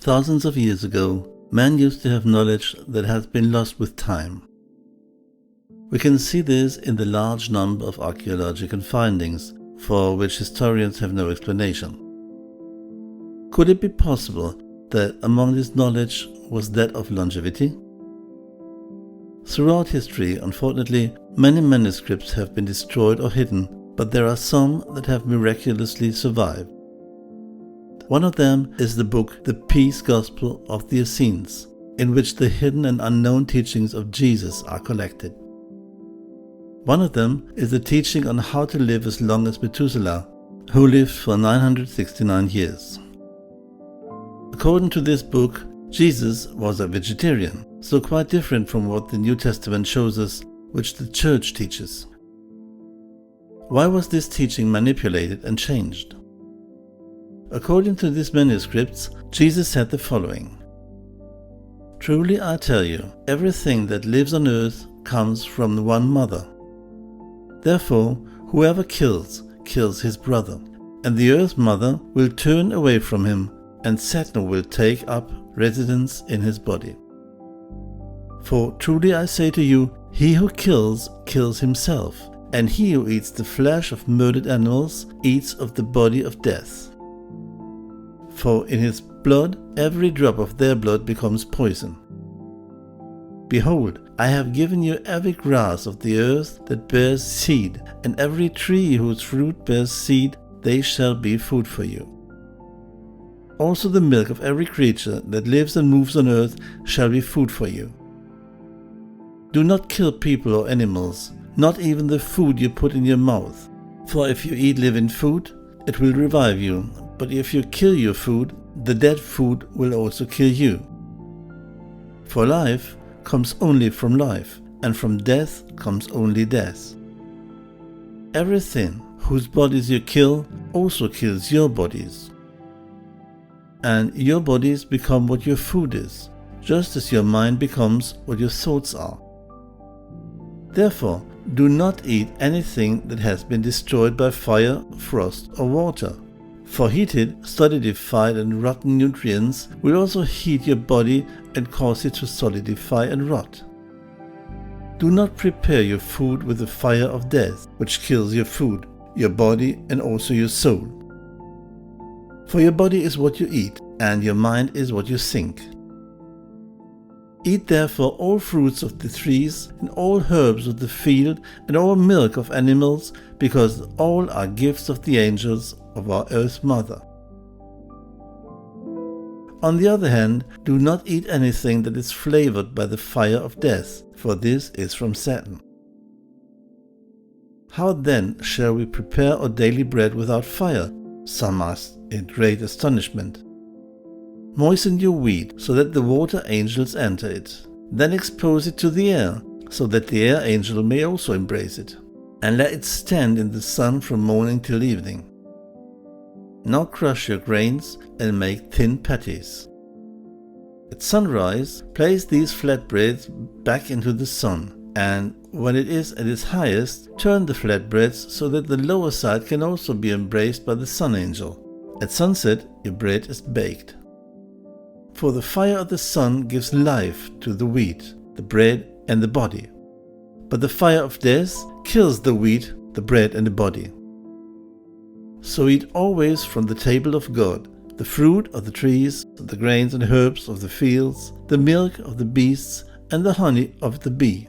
Thousands of years ago, man used to have knowledge that has been lost with time. We can see this in the large number of archaeological findings, for which historians have no explanation. Could it be possible that among this knowledge was that of longevity? Throughout history, unfortunately, many manuscripts have been destroyed or hidden, but there are some that have miraculously survived. One of them is the book The Peace Gospel of the Essenes, in which the hidden and unknown teachings of Jesus are collected. One of them is the teaching on how to live as long as Methuselah, who lived for 969 years. According to this book, Jesus was a vegetarian, so quite different from what the New Testament shows us, which the Church teaches. Why was this teaching manipulated and changed? According to these manuscripts, Jesus said the following: "Truly I tell you, everything that lives on earth comes from one mother. Therefore, whoever kills his brother, and the earth mother will turn away from him, and Satan will take up residence in his body. For truly I say to you, he who kills himself, and he who eats the flesh of murdered animals eats of the body of death. For in his blood every drop of their blood becomes poison. Behold, I have given you every grass of the earth that bears seed, and every tree whose fruit bears seed, they shall be food for you. Also the milk of every creature that lives and moves on earth shall be food for you. Do not kill people or animals, not even the food you put in your mouth. For if you eat living food, it will revive you. But if you kill your food, the dead food will also kill you. For life comes only from life, and from death comes only death. Everything whose bodies you kill also kills your bodies. And your bodies become what your food is, just as your mind becomes what your thoughts are. Therefore, do not eat anything that has been destroyed by fire, frost, or water. For heated, solidified, and rotten nutrients will also heat your body and cause it to solidify and rot. Do not prepare your food with the fire of death, which kills your food, your body, and also your soul. For your body is what you eat, and your mind is what you think. Eat therefore all fruits of the trees, and all herbs of the field, and all milk of animals, because all are gifts of the angels of our earth mother. On the other hand, do not eat anything that is flavored by the fire of death, for this is from Satan. How then shall we prepare our daily bread without fire? Some asked in great astonishment. Moisten your wheat, so that the water angels enter it. Then expose it to the air, so that the air angel may also embrace it. And let it stand in the sun from morning till evening. Now crush your grains and make thin patties. At sunrise, place these flatbreads back into the sun, and when it is at its highest, turn the flatbreads so that the lower side can also be embraced by the sun angel. At sunset, your bread is baked. For the fire of the sun gives life to the wheat, the bread, and the body. But the fire of death kills the wheat, the bread, and the body. So eat always from the table of God, the fruit of the trees, the grains and herbs of the fields, the milk of the beasts, and the honey of the bee.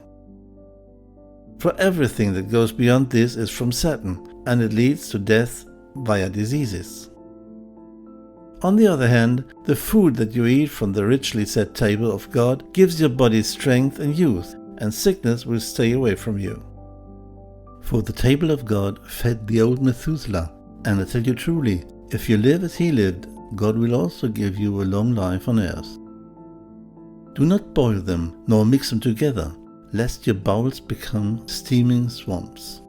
For everything that goes beyond this is from Satan, and it leads to death via diseases. On the other hand, the food that you eat from the richly set table of God gives your body strength and youth, and sickness will stay away from you. For the table of God fed the old Methuselah, and I tell you truly, if you live as he lived, God will also give you a long life on earth. Do not boil them, nor mix them together, lest your bowels become steaming swamps.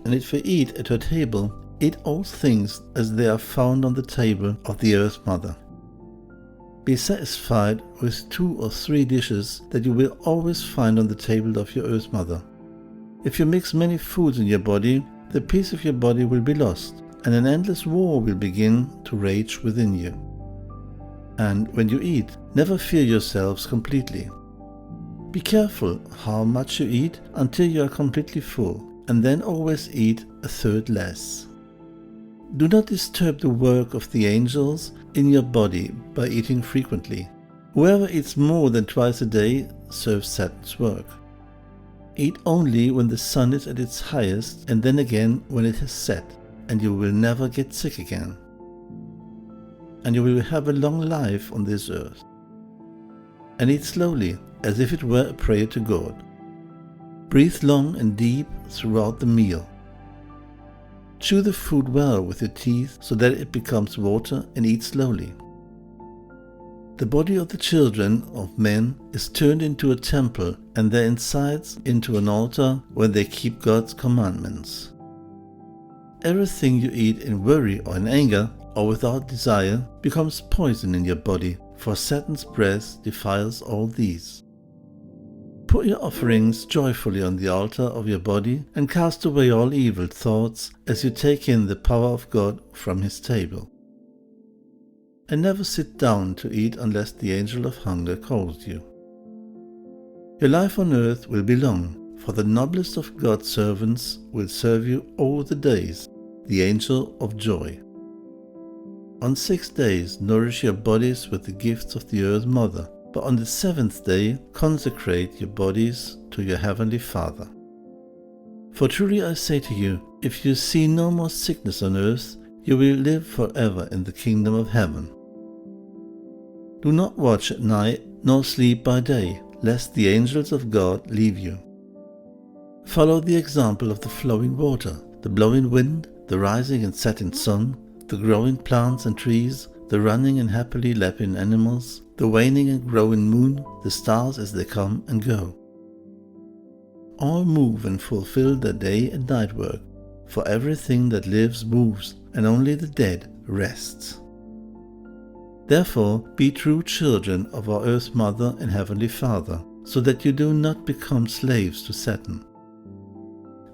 And if you eat at her table, eat all things as they are found on the table of the earth mother. Be satisfied with 2 or 3 dishes that you will always find on the table of your earth mother. If you mix many foods in your body, the peace of your body will be lost, and an endless war will begin to rage within you. And when you eat, never fear yourselves completely. Be careful how much you eat until you are completely full, and then always eat a third less. Do not disturb the work of the angels in your body by eating frequently. Whoever eats more than twice a day serves Satan's work. Eat only when the sun is at its highest, and then again when it has set, and you will never get sick again. And you will have a long life on this earth. And eat slowly, as if it were a prayer to God. Breathe long and deep throughout the meal. Chew the food well with your teeth so that it becomes water, and eat slowly. The body of the children of men is turned into a temple, and their insides into an altar where they keep God's commandments. Everything you eat in worry or in anger or without desire becomes poison in your body, for Satan's breath defiles all these. Put your offerings joyfully on the altar of your body and cast away all evil thoughts as you take in the power of God from his table. And never sit down to eat unless the angel of hunger calls you. Your life on earth will be long, for the noblest of God's servants will serve you all the days, the angel of joy. On 6 days nourish your bodies with the gifts of the earth mother, but on the 7th day consecrate your bodies to your heavenly Father. For truly I say to you, if you see no more sickness on earth, you will live forever in the kingdom of heaven. Do not watch at night, nor sleep by day, lest the angels of God leave you. Follow the example of the flowing water, the blowing wind, the rising and setting sun, the growing plants and trees, the running and happily lapping animals, the waning and growing moon, the stars as they come and go. All move and fulfill their day and night work, for everything that lives moves, and only the dead rests. Therefore, be true children of our earth mother and heavenly Father, so that you do not become slaves to Satan.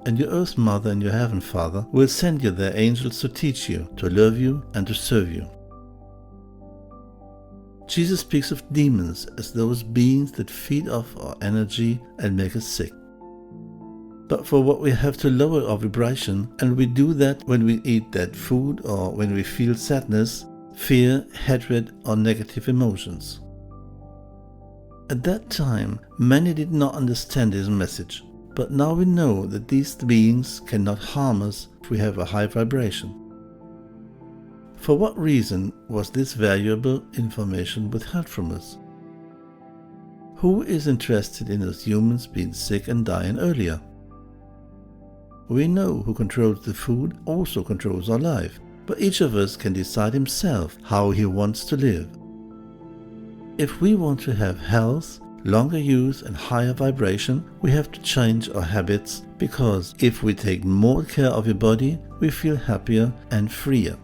And your earth mother and your heaven Father will send you their angels to teach you, to love you, and to serve you. Jesus speaks of demons as those beings that feed off our energy and make us sick. But for what we have to lower our vibration, and we do that when we eat that food or when we feel sadness, fear, hatred, or negative emotions. At that time, many did not understand his message, but now we know that these beings cannot harm us if we have a high vibration. For what reason was this valuable information withheld from us? Who is interested in us humans being sick and dying earlier? We know who controls the food also controls our life, but each of us can decide himself how he wants to live. If we want to have health, longer youth and higher vibration, we have to change our habits, because if we take more care of your body, we feel happier and freer.